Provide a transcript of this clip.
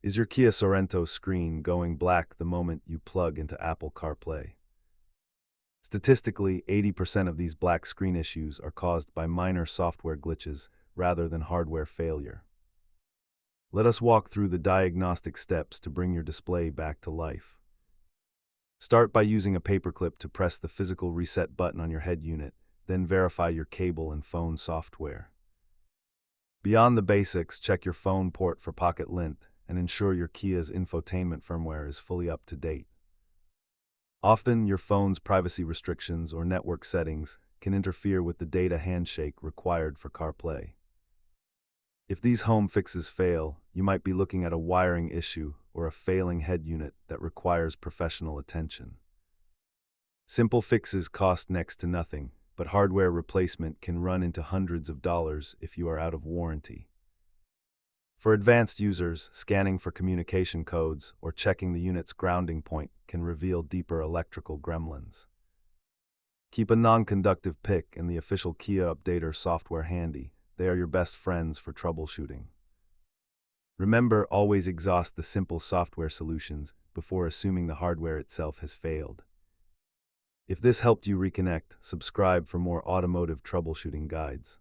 Is your Kia Sorento screen going black the moment you plug into Apple CarPlay? Statistically, 80% of these black screen issues are caused by minor software glitches rather than hardware failure. Let us walk through the diagnostic steps to bring your display back to life. Start by using a paperclip to press the physical reset button on your head unit, then verify your cable and phone software. Beyond the basics, check your phone port for pocket lint and ensure your Kia's infotainment firmware is fully up to date. Often, your phone's privacy restrictions or network settings can interfere with the data handshake required for CarPlay. If these home fixes fail, you might be looking at a wiring issue or a failing head unit that requires professional attention. Simple fixes cost next to nothing, but hardware replacement can run into hundreds of dollars if you are out of warranty. For advanced users, scanning for communication codes or checking the unit's grounding point can reveal deeper electrical gremlins. Keep a non-conductive PIC and the official Kia Updater software handy. They are your best friends for troubleshooting. Remember, always exhaust the simple software solutions before assuming the hardware itself has failed. If this helped you reconnect, subscribe for more automotive troubleshooting guides.